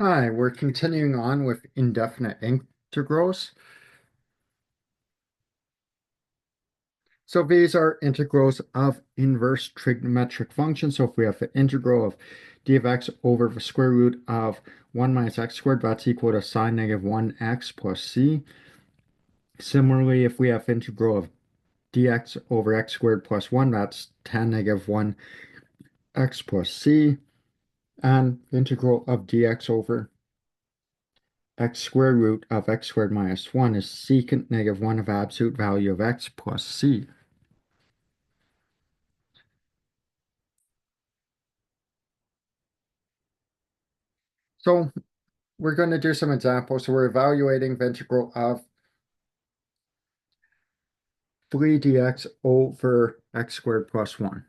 Hi, we're continuing on with indefinite integrals. So these are integrals of inverse trigonometric functions. So if we have the integral of d of x over the square root of 1 minus x squared, that's equal to sine negative 1x plus c. Similarly, if we have integral of dx over x squared plus 1, that's tan negative 1x plus c. And integral of dx over x square root of x squared minus 1 is secant negative 1 of absolute value of x plus c. So we're going to do some examples. So we're evaluating the integral of 3 dx over x squared plus 1.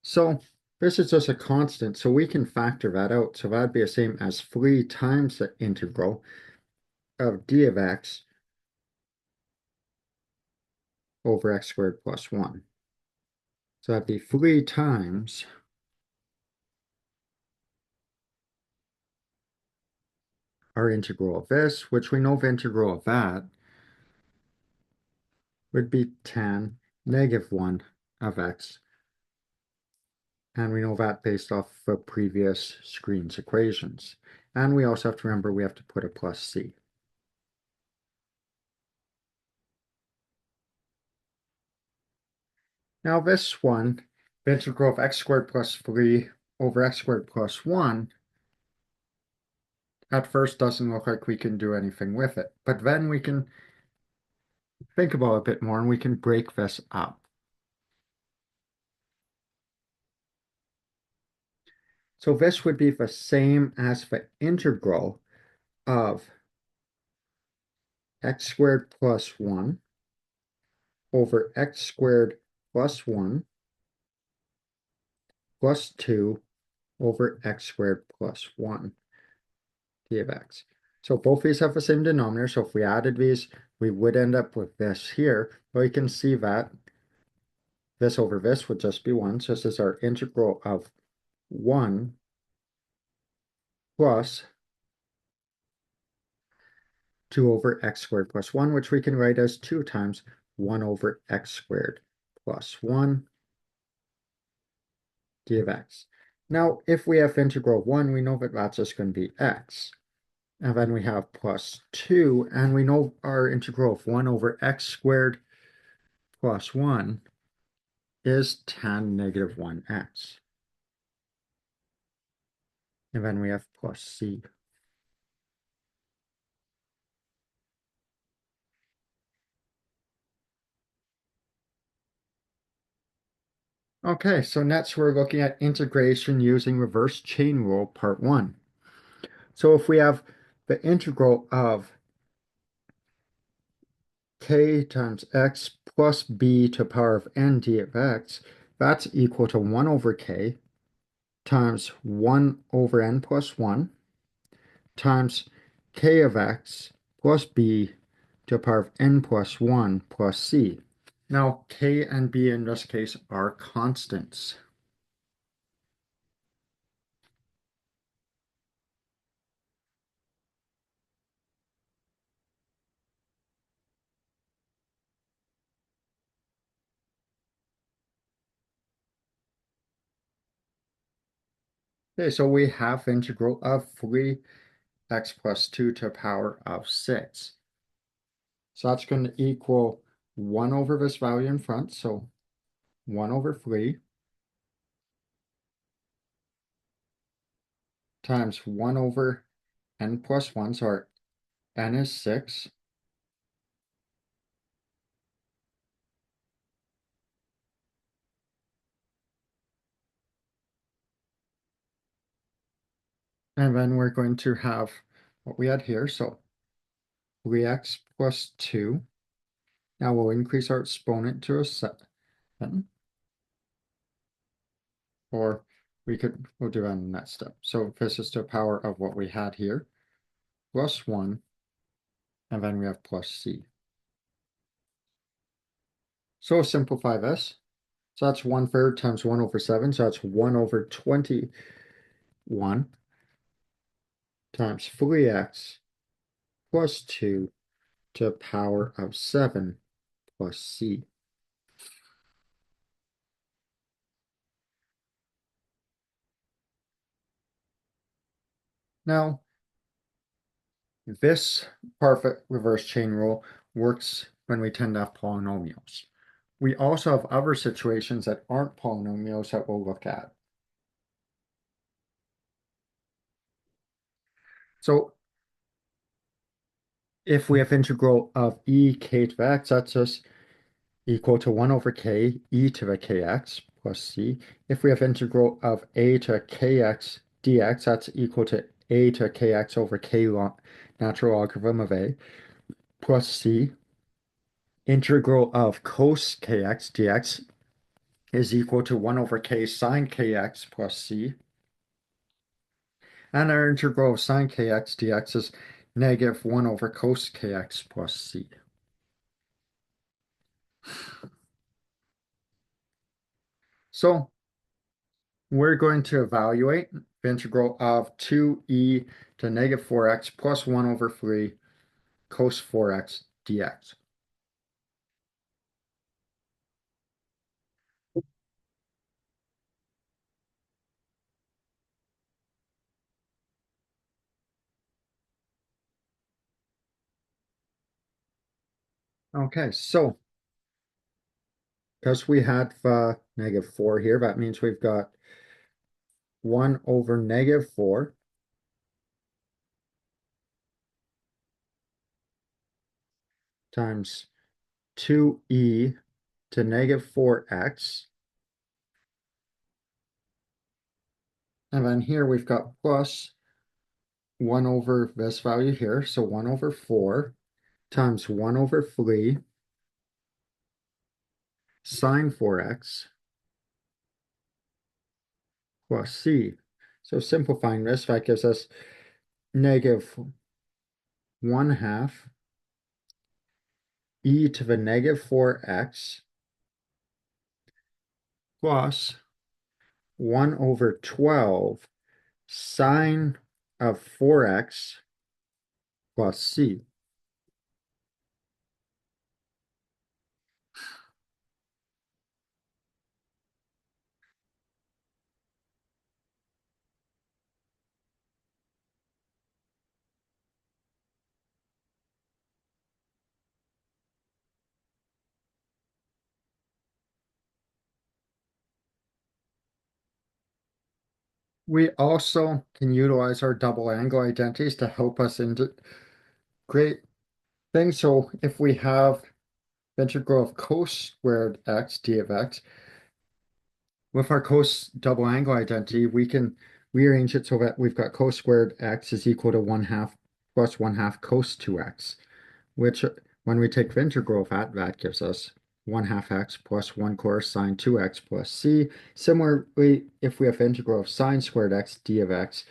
So this is just a constant, so we can factor that out. So that'd be the same as 3 times the integral of d of x over x squared plus 1. So that'd be 3 times our integral of this, which we know the integral of that would be tan negative 1 of x. And we know that based off the previous screen's equations. And we also have to remember we have to put a plus c. Now this one, the integral of x squared plus 3 over x squared plus 1, at first doesn't look like we can do anything with it. But then we can think about it a bit more and we can break this up. So this would be the same as the integral of x squared plus 1 over x squared plus 1 plus 2 over x squared plus 1 d of x. So both these have the same denominator, so if we added these, we would end up with this here. But we can see that this over this would just be 1. So this is our integral of 1 plus 2 over x squared plus 1, which we can write as 2 times 1 over x squared plus 1 d of x. Now, if we have integral of 1, we know that that's just going to be x. And then we have plus 2, and we know our integral of 1 over x squared plus 1 is tan negative 1x. And then we have plus c. Okay, so next we're looking at integration using reverse chain rule, part 1. So if we have the integral of k times x plus b to the power of n d of x, that's equal to 1 over k times 1 over n plus 1 times k of x plus b to the power of n plus 1 plus c. Now, k and b in this case are constants. Okay, so we have the integral of 3x plus 2 to the power of 6. So that's going to equal 1 over this value in front, so 1 over 3 times 1 over n plus 1, so our n is 6. And then we're going to have what we had here, so 3x plus 2. Now we'll increase our exponent to a 7, or we'll do that in the next step. So this is the power of what we had here, plus 1, and then we have plus c. So simplify this. So that's 1/3 times 1 over 7, so that's 1 over 21. times 3x plus 2 to the power of 7 plus c. Now, this perfect reverse chain rule works when we tend to have polynomials. We also have other situations that aren't polynomials that we'll look at. So if we have integral of e k to the x, that's just equal to 1 over k e to the kx plus c. If we have integral of a to kx dx, that's equal to a to kx over k natural logarithm of a plus c. Integral of cos kx dx is equal to 1 over k sine kx plus c. And our integral of sine kx dx is negative 1 over cos kx plus c. So we're going to evaluate the integral of 2e to negative 4x plus 1 over 3 cos 4x dx. Okay, so because we had negative 4 here, that means we've got 1 over negative 4 times 2e to negative 4x. And then here we've got plus 1 over this value here, so 1 over 4 times 1 over 3 sine 4x plus c. So simplifying this, that gives us negative 1 half e to the negative 4x plus 1 over 12 sine of 4x plus c. We also can utilize our double angle identities to help us integrate things. So if we have the integral of cos squared x d of x, with our cos double angle identity, we can rearrange it so that we've got cos squared x is equal to 1 half plus 1 half cos 2x, which when we take the integral of that, that gives us 1 half x plus 1 quarter sine 2x plus c. Similarly, if we have integral of sine squared x d of x,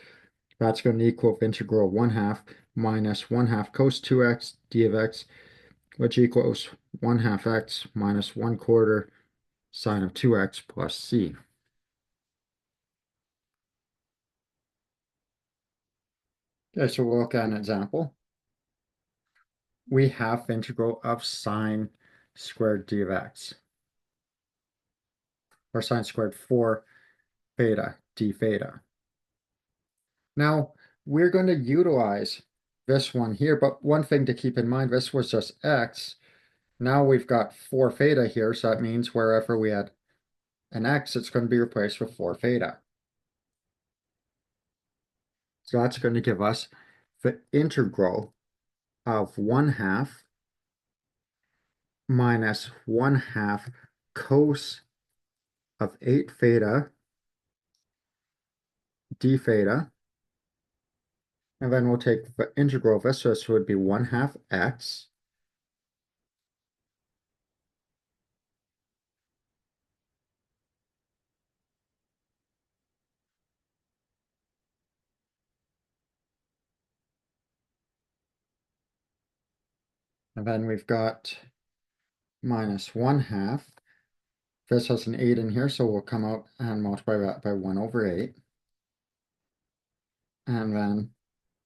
that's going to equal the integral of 1 half minus 1 half cos 2x d of x, which equals 1 half x minus 1 quarter sine of 2x plus c. Okay, so we'll look at an example. We have the integral of sine squared d of x, or sine squared 4 theta d theta. Now, we're going to utilize this one here, but one thing to keep in mind, this was just x. Now we've got 4 theta here, so that means wherever we had an x, it's going to be replaced with 4 theta. So that's going to give us the integral of 1 half minus 1 half cos of 8 theta d theta. And then we'll take the integral of this, so this would be 1 half x and then we've got minus 1 half. This has an 8 in here, so we'll come out and multiply that by 1 over 8. And then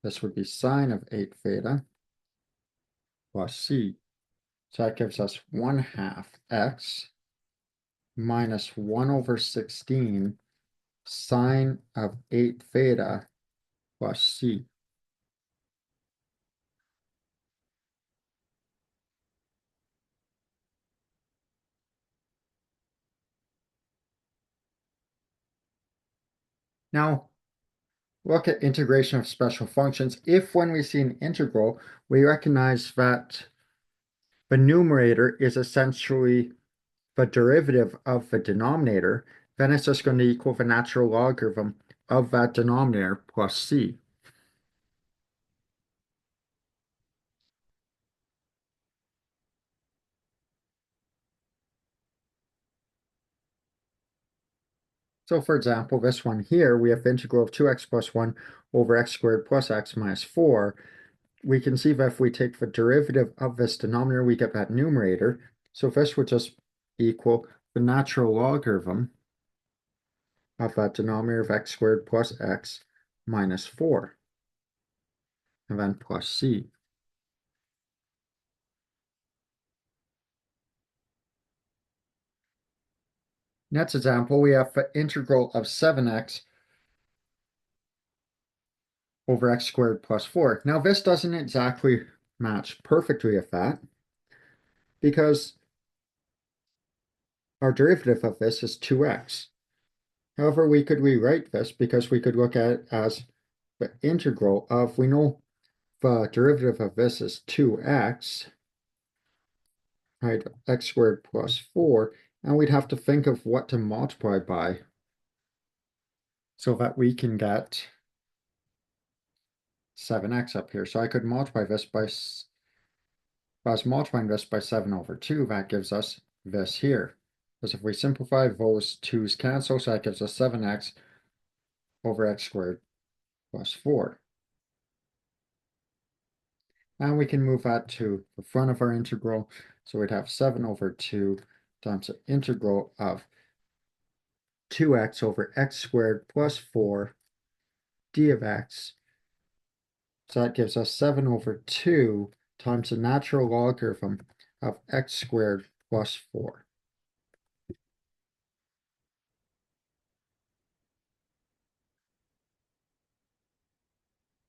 This would be sine of 8 theta plus c. So that gives us 1/2 x minus 1 over 16 sine of 8 theta plus c. Now, look at integration of special functions. If when we see an integral, we recognize that the numerator is essentially the derivative of the denominator, then it's just going to equal the natural logarithm of that denominator plus c. So for example, this one here, we have the integral of 2x plus 1 over x squared plus x minus 4. We can see that if we take the derivative of this denominator, we get that numerator. So this would just equal the natural logarithm of that denominator of x squared plus x minus 4, and then plus c. Next example, we have the integral of 7x over x squared plus 4. Now this doesn't exactly match perfectly with that because our derivative of this is 2x. However, we could rewrite this because we could look at it as the integral of, we know the derivative of this is 2x, right, x squared plus 4, and we'd have to think of what to multiply by so that we can get 7x up here. So I could multiply this by, if I was multiplying this by 7 over 2, that gives us this here. Because if we simplify, those 2's cancel, so that gives us 7x over x squared plus 4. And we can move that to the front of our integral. So we'd have 7 over 2 times the integral of 2x over x squared plus 4 d of x. So that gives us 7 over 2 times the natural logarithm of x squared plus 4.